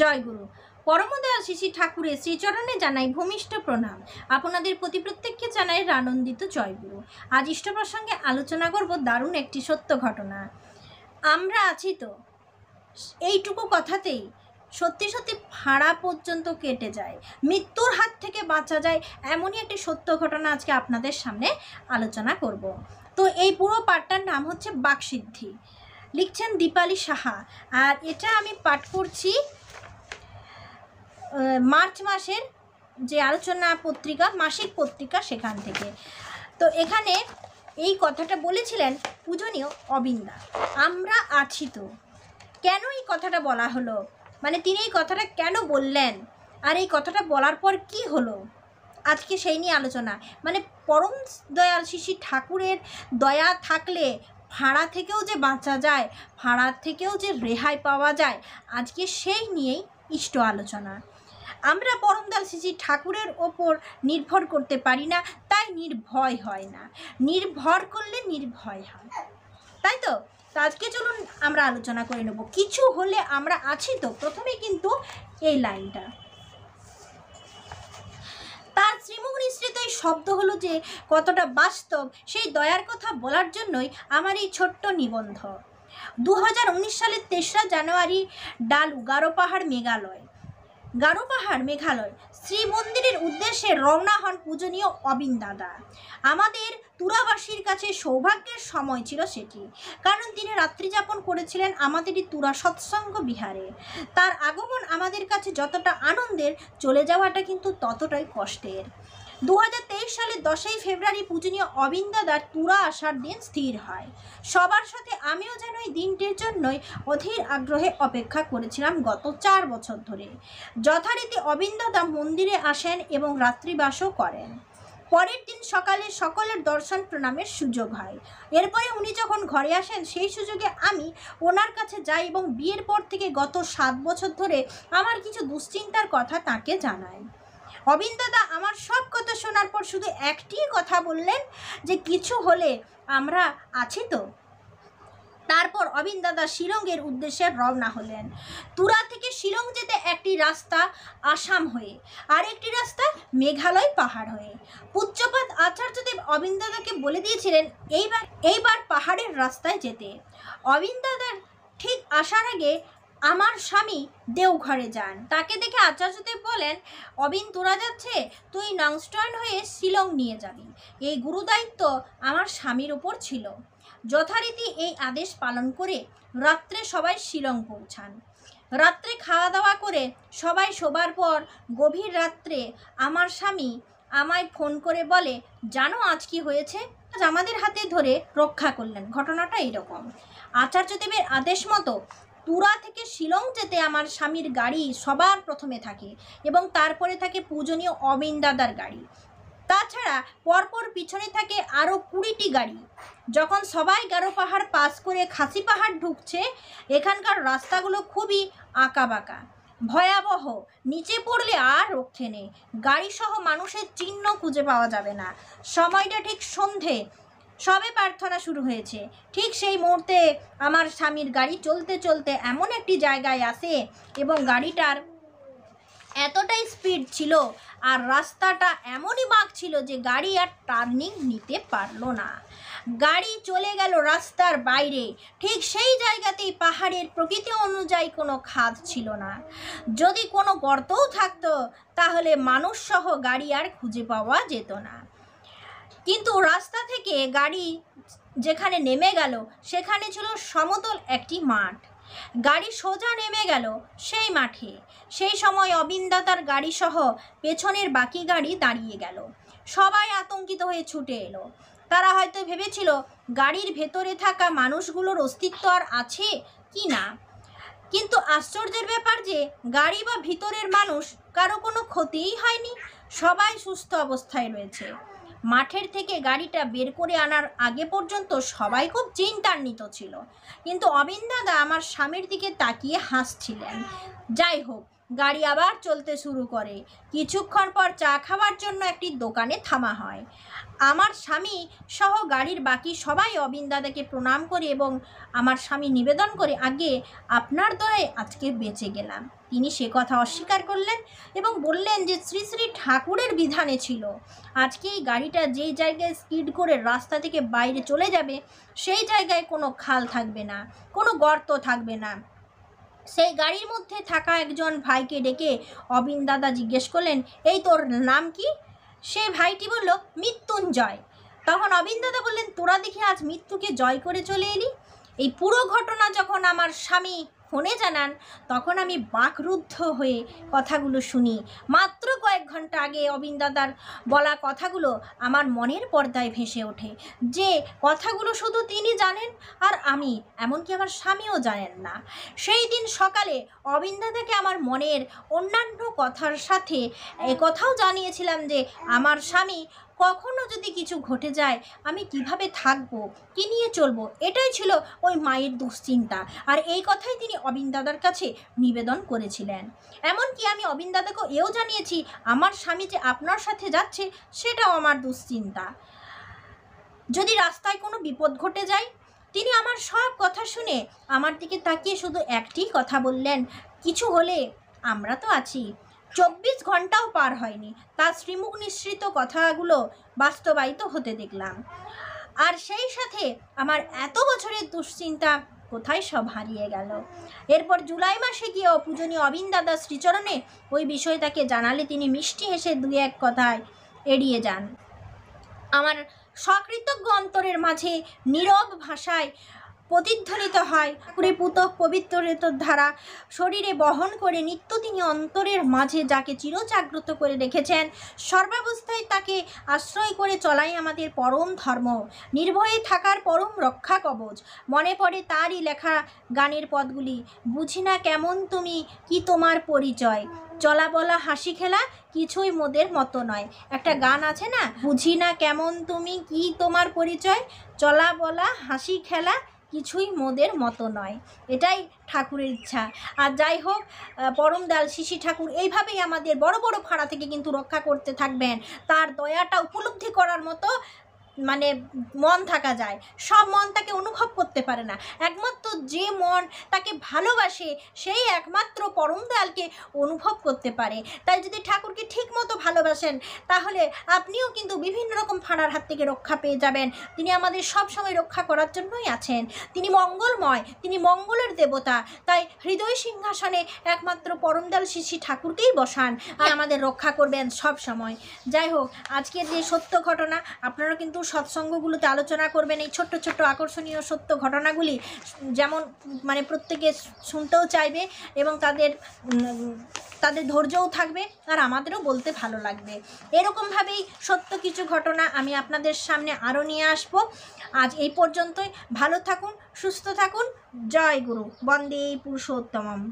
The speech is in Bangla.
জয়গুরু। পরমদয়াল শ্রী ঠাকুরের শ্রীচরণে জানাই ভূমিষ্ঠ প্রণাম। আপনাদের প্রতি প্রত্যেককে জানাই আনন্দিত জয়গুরু। আজ ইষ্ট প্রসঙ্গে আলোচনা করব দারুণ একটি সত্য ঘটনা। আমরা আছি তো, এইটুকু কথাতেই সত্যি সত্যি ভাড়া পর্যন্ত কেটে যায়, মৃত্যুর হাত থেকে বাঁচা যায়, এমনই একটি সত্য ঘটনা আজকে আপনাদের সামনে আলোচনা করব। তো এই পুরো পাঠটার নাম হচ্ছে বাকসিদ্ধি। লিখছেন দীপালি সাহা, আর এটা আমি পাঠ করছি মার্চ মাসের যে আলোচনা পত্রিকা, মাসিক পত্রিকা, সেখান থেকে। তো এখানে এই কথাটা বলেছিলেন পূজনীয় অবিন্দা। আমরা আছি তো, কেন এই কথাটা বলা হলো, মানে তিনি এই কথাটা কেন বললেন, আর এই কথাটা বলার পর কি হলো, আজকে সেই নিয়ে আলোচনা। মানে পরম দয়াল শ্রী ঠাকুরের দয়া থাকলে ভাড়া থেকেও যে বাঁচা যায়, ভাড়া থেকেও যে রেহাই পাওয়া যায়, আজকে সেই নিয়েই ইষ্ট আলোচনা। আমরা পরম দয়াল শ্রী ঠাকুরের ওপর নির্ভর করতে পারি না, তাই নির্ভয় হয় না। নির্ভর করলে নির্ভয় হয়, তাই তো। আজকে চলুন আমরা আলোচনা করে নেব কিছু হলে আমরা আছি তো। প্রথমে কিন্তু এই লাইনটা তার শ্রীমুখ নিঃসৃত এই শব্দ হলো যে কতটা বাস্তব, সেই দয়ার কথা বলার জন্যই আমার এই ছোট্ট নিবন্ধ। 2019 সালের 3রা জানুয়ারি ডালু গারোপাহাড় মেঘালয় শ্রী মন্দিরের উদ্দেশ্যে রওনা হন পূজনীয় অবিন দাদা। আমাদের তুরাবাসীর কাছে সৌভাগ্যের সময় ছিল সেটি, কারণ তিনি রাত্রিযাপন করেছিলেন আমাদেরই তুরা সৎসঙ্গ বিহারে। তার আগমন আমাদের কাছে যতটা আনন্দের, চলে যাওয়াটা কিন্তু ততটাই কষ্টের। 2023 সালের 10ই ফেব্রুয়ারি পূজনীয় অবিন দাদার তুরা আসার দিন স্থির হয়। সবার সাথে আমিও যেন এই দিনটির জন্যই অধীর আগ্রহে অপেক্ষা করেছিলাম গত 4 বছর ধরে। যথারীতি অবিন দাদা মন্দিরে আসেন এবং রাত্রিবাসও করেন। পরের দিন সকালে সকলের দর্শন প্রণামের সুযোগ হয়। এরপরে উনি যখন ঘরে আসেন, সেই সুযোগে আমি ওনার কাছে যাই এবং বিয়ের পর থেকে গত 7 বছর ধরে আমার কিছু দুশ্চিন্তার কথা তাকে জানাই। অবিন দাদা আমার সব কথা শোনার পর শুধু একটি কথা বললেন যে কিছু হলে আমরা আছি তো। তারপর অবিন দাদা শিলংয়ের উদ্দেশ্যে রওনা হলেন। তুরা থেকে শিলং যেতে একটি রাস্তা আসাম হয়ে, আর একটি রাস্তা মেঘালয় পাহাড় হয়ে। পূজ্যপাদ আচার্যদেব অবিন দাদাকে বলে দিয়েছিলেন এইবার পাহাড়ের রাস্তায় যেতে। অবিন দাদার ঠিক আসার আগে আমার স্বামী দেওঘরে যান। তাকে দেখে আচার্যদেব বলেন, অবিন তোরা যাচ্ছে, তুই নাংস্টন হয়ে শিলং নিয়ে যাবি। এই গুরুদায়িত্ব আমার স্বামীর ওপর ছিল। যথারীতি এই আদেশ পালন করে রাত্রে সবাই শিলং পৌঁছান। রাত্রে খাওয়া দাওয়া করে সবাই শোবার পর গভীর রাত্রে আমার স্বামী আমায় ফোন করে বলে, জানো আজ কি হয়েছে? আজ আমাদের হাতে ধরে রক্ষা করলেন। ঘটনাটা এইরকম। আচার্যদেবের আদেশ মতো তুরা থেকে শিলং যেতে আমার স্বামীর গাড়ি সবার প্রথমে থাকে এবং তারপরে থাকে পূজনীয় অবিন দাদার গাড়ি। তাছাড়া পরপর পিছনে থাকে আরও 20টি গাড়ি। যখন সবাই গারো পাহাড় পাস করে খাসি পাহাড় ঢুকছে, এখানকার রাস্তাগুলো খুবই আঁকাবাঁকা, ভয়াবহ। নিচে পড়লে আর রক্ষে নেই, গাড়িসহ মানুষের চিহ্ন খুঁজে পাওয়া যাবে না। সময়টা ঠিক সন্ধে, সবে প্রার্থনা শুরু হয়েছে। ঠিক সেই মুহূর্তে আমার স্বামীর গাড়ি চলতে চলতে এমন একটি জায়গায় আসে এবং গাড়িটার এতটাই স্পিড ছিল আর রাস্তাটা এমনই বাঁক ছিল যে গাড়ি আর টার্নিং নিতে পারলো না। গাড়ি চলে গেল রাস্তার বাইরে। ঠিক সেই জায়গাতেই পাহাড়ের প্রকৃতি অনুযায়ী কোনো খাদ ছিল না। যদি কোনো গর্তও থাকতো তাহলে মানুষসহ গাড়ি আর খুঁজে পাওয়া যেত না। কিন্তু রাস্তা থেকে গাড়ি যেখানে নেমে গেল সেখানে ছিল সমতল একটি মাঠ। গাড়ি সোজা নেমে গেল সেই মাঠে। সেই সময় অবিন দাদার গাড়ি সহ পেছনের বাকি গাড়ি দাঁড়িয়ে গেল। সবাই আতঙ্কিত হয়ে ছুটে এলো। তারা হয়তো ভেবেছিল গাড়ির ভেতরে থাকা মানুষগুলোর অস্তিত্ব আর আছে কি না। কিন্তু আশ্চর্যের ব্যাপার যে গাড়ি বা ভিতরের মানুষ কারো কোনো ক্ষতিই হয়নি, সবাই সুস্থ অবস্থায় রয়েছে। মাঠের থেকে গাড়িটা বের করে আনার আগে পর্যন্ত সবাই খুব চিন্তান্বিত ছিল, কিন্তু অবিন দাদা আমার স্বামীর দিকে তাকিয়ে হাসছিলেন। যাই হোক, গাড়ি আবার চলতে শুরু করে। কিছুক্ষণ পর চা খাওয়ার জন্য একটি দোকানে থামা হয়। আমার স্বামী সহ গাড়ির বাকি সবাই অবিন দাদাকে প্রণাম করে এবং আমার স্বামী নিবেদন করে, আগে আপনার দয়ায় আজকে বেঁচে গেলাম। তিনি সে কথা অস্বীকার করলেন এবং বললেন যে শ্রী শ্রী ঠাকুরের বিধানে ছিল আজকে এই গাড়িটা যেই জায়গায় স্পিড করে রাস্তা থেকে বাইরে চলে যাবে সেই জায়গায় কোনো খাল থাকবে না, কোনো গর্ত থাকবে না। সেই গাড়ির মধ্যে থাকা একজন ভাইকে ডেকে অবিন দাদা জিজ্ঞেস করলেন, এই তোর নাম কি? সে ভাইটি বলল, মৃত্যুঞ্জয়। তখন অবিন দাদা বললেন, তোরা দেখি আজ মৃত্যুকে জয় করে চলে এলি। এই পুরো ঘটনা যখন আমার স্বামী ফোনে জানান তখন আমি বাকরুদ্ধ হয়ে কথাগুলো শুনি। মাত্র কয়েক ঘন্টা আগে অবিন দাদার বলা কথাগুলো আমার মনের পর্দায় ভেসে ওঠে, যে কথাগুলো শুধু তিনি জানেন আর আমি, এমনকি আমার স্বামীও জানেন না। সেই দিন সকালে অবিন দাদাকে আমার মনের অন্যান্য কথার সাথে কথাও জানিয়েছিলাম যে আমার স্বামী কখনো যদি কিছু ঘটে যায় আমি কিভাবে থাকবো, কী নিয়ে চলবো, এটাই ছিল ওই মায়ের দুশ্চিন্তা। আর এই কথাই তিনি অবিন দাদার কাছে নিবেদন করেছিলেন। এমনকি আমি অবিন দাদাকে এও জানিয়েছি আমার স্বামী যে আপনার সাথে যাচ্ছে সেটাও আমার দুশ্চিন্তা, যদি রাস্তায় কোনো বিপদ ঘটে যায়। তিনি আমার সব কথা শুনে আমার দিকে তাকিয়ে শুধু একটি কথা বললেন, কিছু হলে আমরা তো আছি। 24 ঘন্টাও পার হয়নি তার শ্রীমুখ নিঃসৃত কথাগুলো বাস্তবায়িত হতে দেখলাম। আর সেই সাথে আমার এত বছরের দুশ্চিন্তা কোথায় সব হারিয়ে গেল। এরপর জুলাই মাসে গিয়েও পূজনীয় অবিন দাদা শ্রীচরণে ওই বিষয় তাকে জানালে তিনি মিষ্টি হেসে 2-1 কথায় এড়িয়ে যান। আমার সকৃতজ্ঞ অন্তরের মাঝে নীরব ভাষায় প্রতিধ্বনিত হয় পুত পবিত্রিত ধারা শরীরে বহন করে নিত্য তিনি অন্তরের মাঝে যাকে চিরজাগ্রত করে রেখেছেন, সর্বাবস্থায় তাকে আশ্রয় করে চলাই আমাদের পরম ধর্ম, নির্ভয়ে থাকার পরম রক্ষা কবচ। মনে পড়ে তারই লেখা গানের পদগুলি, বুঝি না কেমন তুমি, কি তোমার পরিচয়, চলা বলা হাসি খেলা কিছুই মোদের মতো নয়। একটা গান আছে না, বুঝি না কেমন তুমি, কি তোমার পরিচয়, চলা বলা হাসি খেলা কিছুই মোদের মতো নয়। এটাই ঠাকুরের ইচ্ছা। আর যাই হোক, পরম দয়াল শিশি ঠাকুর এইভাবেই আমাদের বড় বড় ফাঁড়া থেকে কিন্তু রক্ষা করতে থাকবেন। তার দয়াটা উপলব্ধি করার মতো মানে মন থাকা যায়, সব মন তাকে অনুভব করতে পারে না। একমাত্র যে মন তাকে ভালোবাসে সেই একমাত্র পরম দয়ালকে অনুভব করতে পারে। তাই যদি ঠাকুরকে ঠিক মতো ভালোবাসেন তাহলে আপনিও কিন্তু বিভিন্ন রকম ফাঁড়ার হাত থেকে রক্ষা পেয়ে যাবেন। তিনি আমাদের সব সময় রক্ষা করার জন্যই আছেন। তিনি মঙ্গলময়, তিনি মঙ্গলের দেবতা। তাই হৃদয় সিংহাসনে একমাত্র পরম দয়াল শিশি ঠাকুরকেই বসান আর আমাদের রক্ষা করবেন সব সময়। যাই হোক, আজকের যে সত্য ঘটনা আপনারা কিন্তু সৎসঙ্গগুলোতে আলোচনা করবেন এই ছোট্ট ছোট্ট আকর্ষণীয় সত্য ঘটনাগুলি, যেমন মানে প্রত্যেকে শুনতেও চাইবে এবং তাদের ধৈর্যও থাকবে আর আমাদেরও বলতে ভালো লাগবে। এরকমভাবেই সত্য কিছু ঘটনা আমি আপনাদের সামনে আরও নিয়ে আসব। আজ এই পর্যন্তই। ভালো থাকুন, সুস্থ থাকুন। জয় গুরু। বন্দে পুরুষোত্তমম।